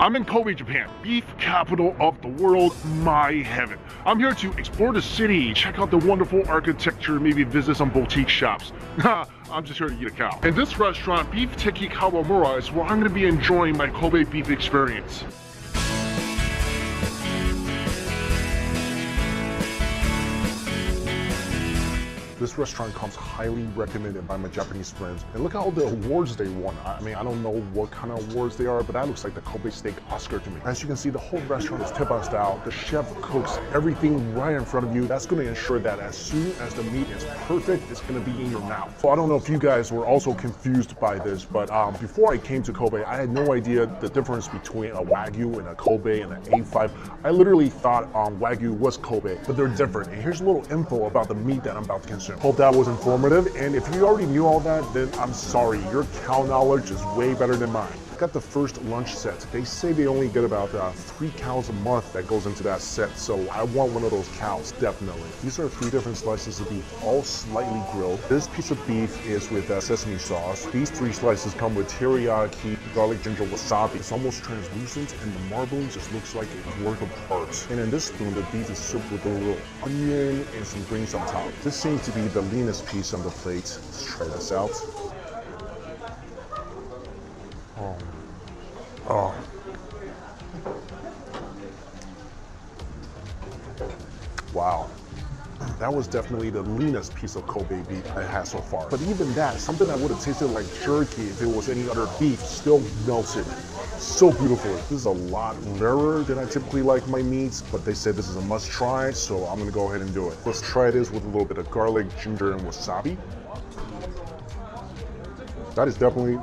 I'm in Kobe, Japan, beef capital of the world, my heaven. I'm here to explore the city, check out the wonderful architecture, maybe visit some boutique shops. I'm just here to eat a cow. In this restaurant, Beef Teki Kawamura, is where I'm going to be enjoying my Kobe beef experience. This restaurant comes highly recommended by my Japanese friends. And look at all the awards they won. I mean, I don't know what kind of awards they are, but that looks like the Kobe steak Oscar to me. As you can see, the whole restaurant is teppanyaki style. The chef cooks everything right in front of you. That's going to ensure that as soon as the meat is perfect, it's going to be in your mouth. So I don't know if you guys were also confused by this, but before I came to Kobe, I had no idea the difference between a Wagyu and a Kobe and an A5. I literally thought Wagyu was Kobe, but they're different. And here's a little info about the meat that I'm about to consume. Hope that was informative, and if you already knew all that, then I'm sorry, your cow knowledge is way better than mine. Got the first lunch set. They say they only get about 3 cows a month that goes into that set, so I want one of those cows, definitely. These are 3 different slices of beef, all slightly grilled. This piece of beef is with sesame sauce. These 3 slices come with teriyaki, garlic, ginger, wasabi. It's almost translucent, and the marbling just looks like a work of art. And in this spoon, the beef is soaked with a little onion and some greens on top. This seems to be the leanest piece on the plate. Let's try this out. Oh. Wow. That was definitely the leanest piece of Kobe beef I had so far. But even that, something that would have tasted like jerky if it was any other beef, still melted. So beautiful. This is a lot rarer than I typically like my meats, but they said this is a must try, so I'm gonna go ahead and do it. Let's try this with a little bit of garlic, ginger, and wasabi. That is definitely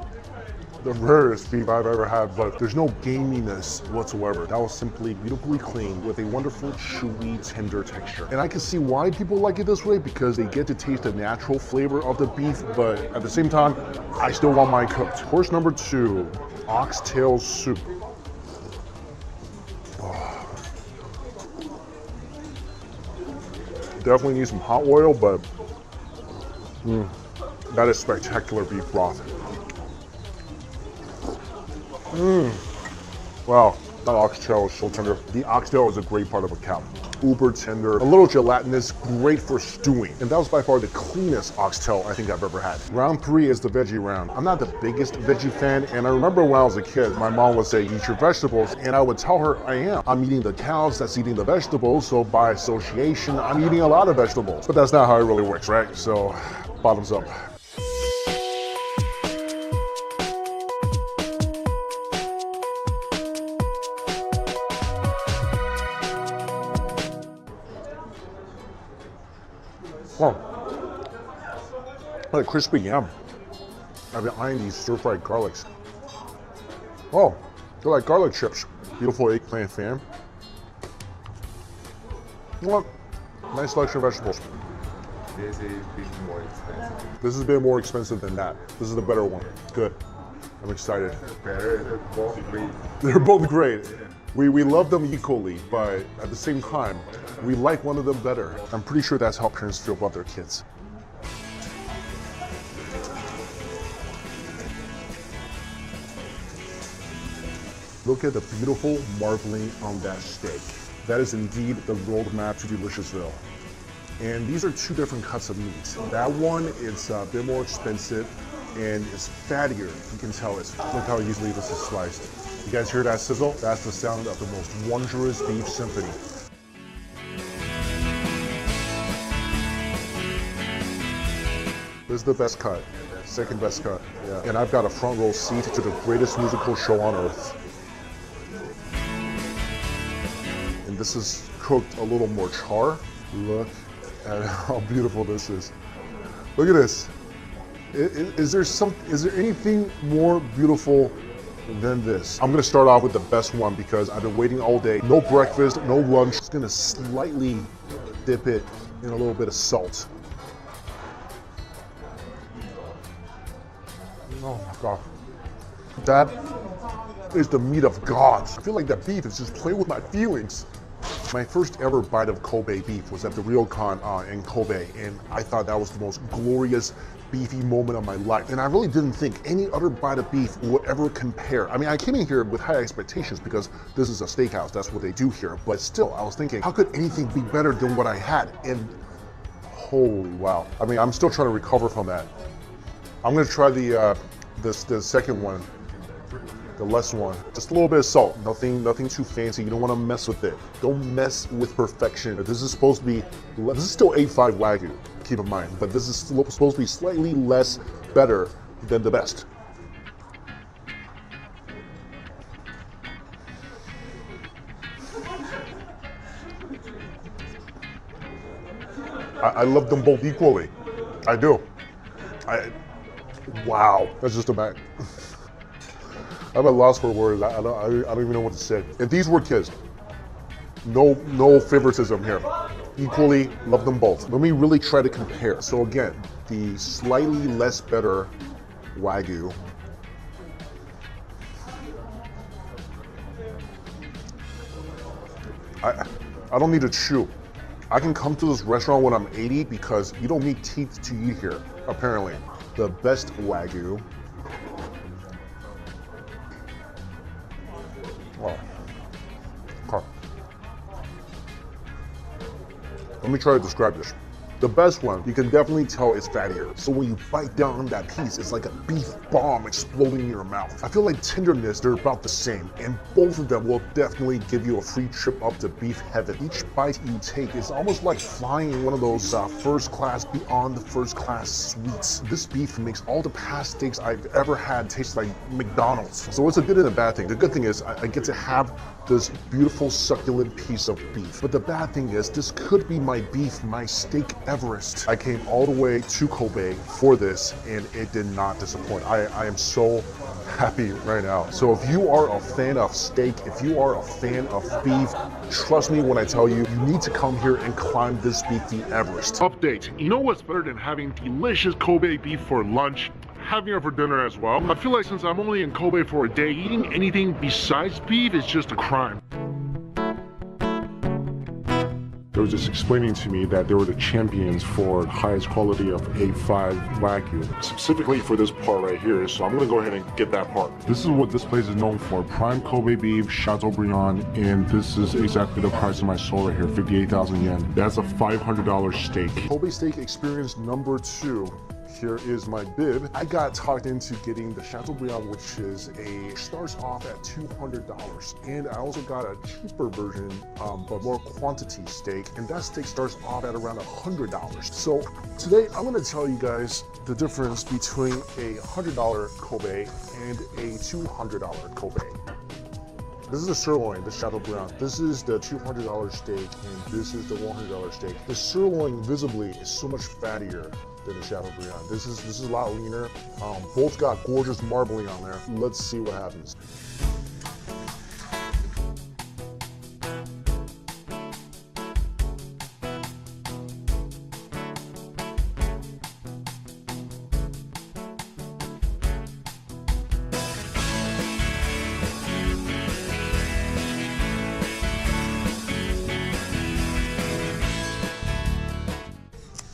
the rarest beef I've ever had, but there's no gaminess whatsoever. That was simply beautifully clean with a wonderful, chewy, tender texture. And I can see why people like it this way, because they get to taste the natural flavor of the beef, but at the same time, I still want mine cooked. Course number 2, oxtail soup. Oh. Definitely need some hot oil, but that is spectacular beef broth. Wow, that oxtail is so tender. The oxtail is a great part of a cow. Uber tender, a little gelatinous, great for stewing. And that was by far the cleanest oxtail I think I've ever had. Round 3 is the veggie round. I'm not the biggest veggie fan, and I remember when I was a kid, my mom would say, eat your vegetables, and I would tell her I am. I'm eating the cows that's eating the vegetables, so by association, I'm eating a lot of vegetables. But that's not how it really works, right? So, bottoms up. Oh, what a crispy yam. I've been eyeing these stir-fried garlics. Oh, they're like garlic chips. Beautiful eggplant fan. You know what? Nice selection of vegetables. This is a bit more expensive. This is a bit more expensive than that. This is the better one. Good. I'm excited. They're both great. They're both great. We love them equally, but at the same time, we like one of them better. I'm pretty sure that's how parents feel about their kids. Look at the beautiful marbling on that steak. That is indeed the roadmap to Deliciousville. And these are 2 different cuts of meat. That one is a bit more expensive and it's fattier. You can tell it's, look how easily this is sliced. You guys hear that sizzle? That's the sound of the most wondrous beef symphony. This is the best cut, second best cut. Yeah. And I've got a front row seat to the greatest musical show on earth. And this is cooked a little more char. Look at how beautiful this is. Look at this. Is there anything more beautiful than this? I'm gonna start off with the best one because I've been waiting all day. No breakfast, no lunch. Just gonna slightly dip it in a little bit of salt. Oh my God. That is the meat of God. I feel like that beef is just playing with my feelings. My first ever bite of Kobe beef was at the Ryokan in Kobe, and I thought that was the most glorious beefy moment of my life. And I really didn't think any other bite of beef would ever compare. I mean, I came in here with high expectations because this is a steakhouse, that's what they do here. But still, I was thinking, how could anything be better than what I had? And holy wow. I mean, I'm still trying to recover from that. I'm gonna try the second one, the less one. Just a little bit of salt, nothing too fancy. You don't wanna mess with it. Don't mess with perfection. This is supposed to be, this is still A5 Wagyu, keep in mind, but this is supposed to be slightly less better than the best. I love them both equally. I do. Wow, that's just a bad. I'm at loss for words. I don't even know what to say. If these were kids, no favoritism here. Equally love them both. Let me really try to compare. So again, the slightly less better Wagyu. I don't need to chew. I can come to this restaurant when I'm 80 because you don't need teeth to eat here, apparently. The best Wagyu. Oh. Okay. Let me try to describe this. The best one, you can definitely tell it's fattier. So when you bite down on that piece, it's like a beef bomb exploding in your mouth. I feel like tenderness, they're about the same, and both of them will definitely give you a free trip up to beef heaven. Each bite you take is almost like flying in one of those first class, beyond the first class suites. This beef makes all the past steaks I've ever had taste like McDonald's. So it's a good and a bad thing. The good thing is I get to have this beautiful succulent piece of beef. But the bad thing is this could be my beef, my steak Everest. I came all the way to Kobe for this and it did not disappoint. I am so happy right now. So if you are a fan of steak, if you are a fan of beef, trust me when I tell you, you need to come here and climb this beefy Everest. Update, you know what's better than having delicious Kobe beef for lunch? Having it for dinner as well. I feel like since I'm only in Kobe for a day, eating anything besides beef is just a crime. They were just explaining to me that they were the champions for the highest quality of A5 Wagyu, specifically for this part right here, so I'm gonna go ahead and get that part. This is what this place is known for, prime Kobe beef, Chateaubriand, and this is exactly the price of my soul right here, 58,000 yen. That's a $500 steak. Kobe steak experience number 2. Here is my bib. I got talked into getting the Chateaubriand, which starts off at $200. And I also got a cheaper version, but more quantity steak. And that steak starts off at around $100. So today I'm gonna tell you guys the difference between a $100 Kobe and a $200 Kobe. This is the sirloin, the Chateaubriand. This is the $200 steak, and this is the $100 steak. The sirloin visibly is so much fattier than the Chateaubriand. This is a lot leaner. Both got gorgeous marbling on there. Let's see what happens.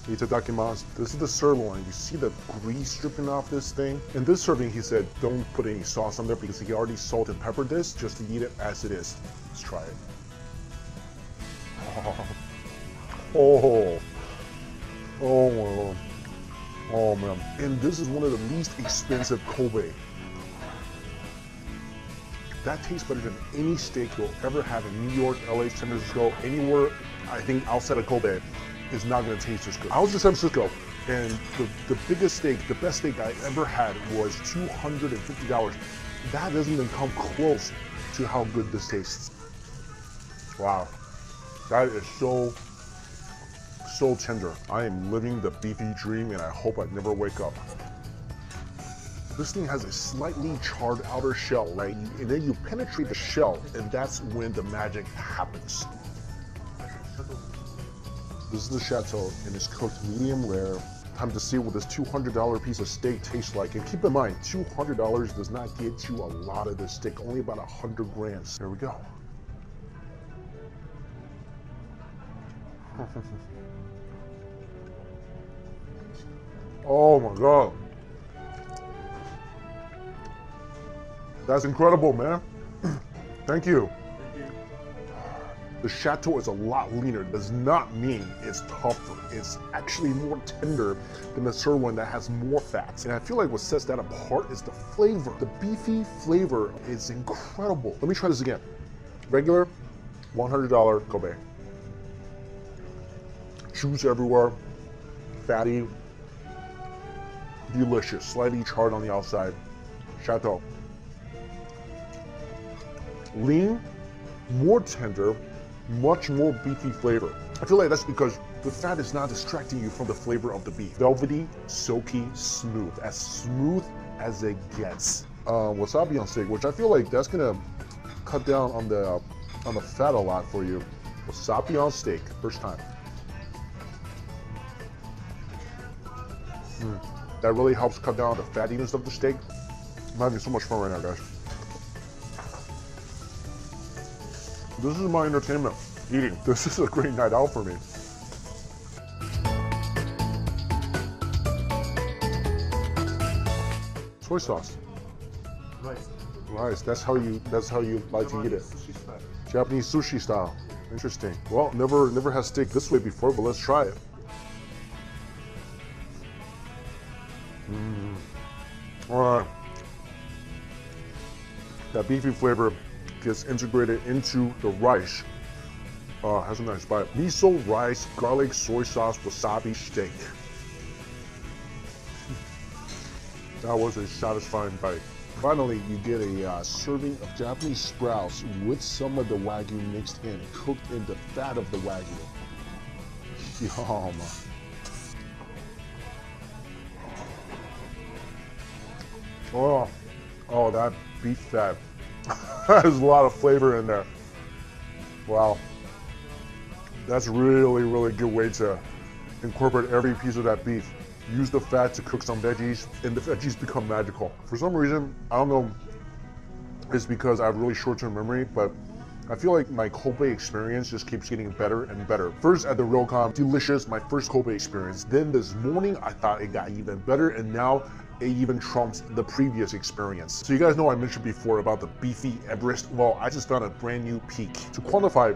Itadakimasu. This is the sirloin. You see the grease dripping off this thing? In this serving, he said, don't put any sauce on there because he already salt and peppered this just to eat it as it is. Let's try it. Oh my Lord. Oh man. And this is one of the least expensive Kobe. That tastes better than any steak you'll ever have in New York, LA, San Francisco, anywhere, I think outside of Kobe. Is not going to taste as good. I was in San Francisco, and the biggest steak, the best steak I ever had was $250. That doesn't even come close to how good this tastes. Wow, that is so tender. I am living the beefy dream, and I hope I never wake up. This thing has a slightly charred outer shell, right? And then you penetrate the shell, and that's when the magic happens. This is the Chateau, and it's cooked medium rare. Time to see what this $200 piece of steak tastes like. And keep in mind, $200 does not get you a lot of this steak, only about 100 grams. Here we go. Oh my God. That's incredible, man. Thank you. The Chateau is a lot leaner. Does not mean it's tougher. It's actually more tender than the sirloin that has more fats. And I feel like what sets that apart is the flavor. The beefy flavor is incredible. Let me try this again. Regular, $100 Kobe. Juice everywhere, fatty, delicious, slightly charred on the outside. Chateau. Lean, more tender, much more beefy flavor. I feel like that's because the fat is not distracting you from the flavor of the beef. Velvety, silky, smooth as it gets. Wasabi on steak, which I feel like that's gonna cut down on the fat a lot for you. Wasabi on steak, first time. That really helps cut down on the fattiness of the steak. I'm having so much fun right now, guys. This is my entertainment, eating. This is a great night out for me. Soy sauce. Rice. That's how you like to eat it. Japanese sushi style. Interesting. Well, never had steak this way before, but let's try it. All right. That beefy flavor gets integrated into the rice. Has a nice bite. Miso, rice, garlic, soy sauce, wasabi, steak. That was a satisfying bite. Finally, you get a serving of Japanese sprouts with some of the Wagyu mixed in, cooked in the fat of the Wagyu. Yum. Oh, that beef fat. There's a lot of flavor in there. Wow. That's really good way to incorporate every piece of that beef. Use the fat to cook some veggies, and the veggies become magical. For some reason, I don't know, it's because I have really short-term memory, but I feel like my Kobe experience just keeps getting better and better. First at the Ryokan, delicious, my first Kobe experience. Then this morning, I thought it got even better, and now it even trumps the previous experience. So you guys know I mentioned before about the beefy Everest. Well, I just found a brand new peak. To quantify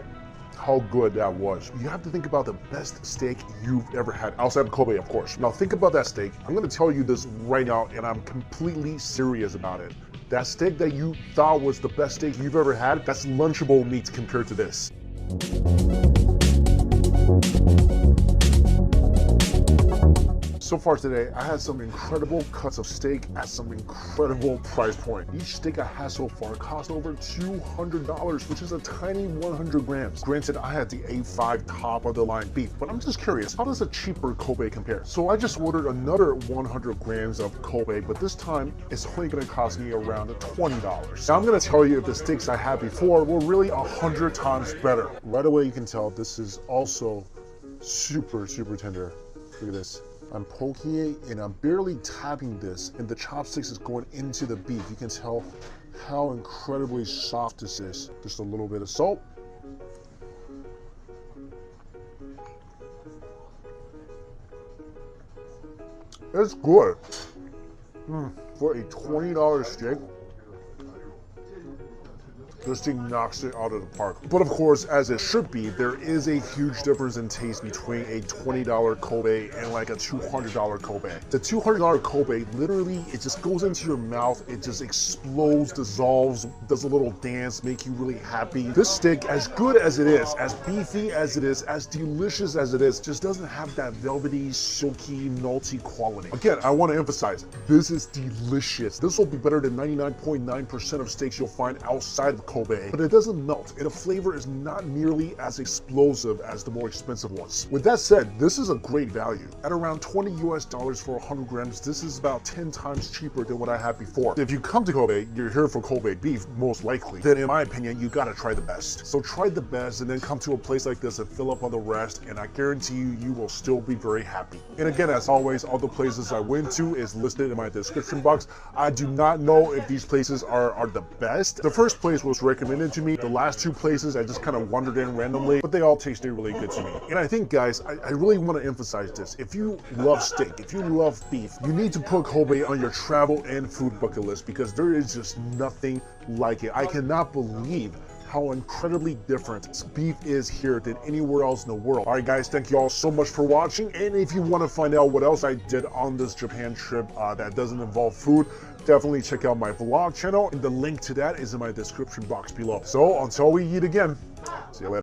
how good that was, you have to think about the best steak you've ever had, outside of Kobe, of course. Now think about that steak. I'm gonna tell you this right now, and I'm completely serious about it. That steak that you thought was the best steak you've ever had, that's Lunchable meat compared to this. So far today, I had some incredible cuts of steak at some incredible price point. Each steak I had so far cost over $200, which is a tiny 100 grams. Granted, I had the A5 top of the line beef, but I'm just curious, how does a cheaper Kobe compare? So I just ordered another 100 grams of Kobe, but this time it's only gonna cost me around $20. Now I'm gonna tell you if the steaks I had before were really 100 times better. Right away you can tell this is also super tender. Look at this. I'm poking it and I'm barely tapping this, and the chopsticks is going into the beef. You can tell how incredibly soft this is. Just a little bit of salt. It's good. For a $20 steak, this thing knocks it out of the park. But of course, as it should be, there is a huge difference in taste between a $20 Kobe and like a $200 Kobe. The $200 Kobe, literally, it just goes into your mouth, it just explodes, dissolves, does a little dance, make you really happy. This steak, as good as it is, as beefy as it is, as delicious as it is, just doesn't have that velvety, silky, nutty quality. Again, I want to emphasize, this is delicious. This will be better than 99.9% of steaks you'll find outside of Kobe, but it doesn't melt, and the flavor is not nearly as explosive as the more expensive ones. With that said, this is a great value. At around $20 US for 100 grams, this is about 10 times cheaper than what I had before. If you come to Kobe, you're here for Kobe beef, most likely, then in my opinion, you gotta try the best. So try the best and then come to a place like this and fill up on the rest, and I guarantee you, you will still be very happy. And again, as always, all the places I went to is listed in my description box. I do not know if these places are the best. The first place was was recommended to me. The last two places I just kind of wandered in randomly, but they all tasted really good to me. And I think, guys, I really want to emphasize this. If you love steak, if you love beef, you need to put Kobe on your travel and food bucket list because there is just nothing like it. I cannot believe how incredibly different beef is here than anywhere else in the world. All right, guys, thank you all so much for watching. And if you want to find out what else I did on this Japan trip that doesn't involve food, definitely check out my vlog channel. And the link to that is in my description box below. So until we eat again, see you later.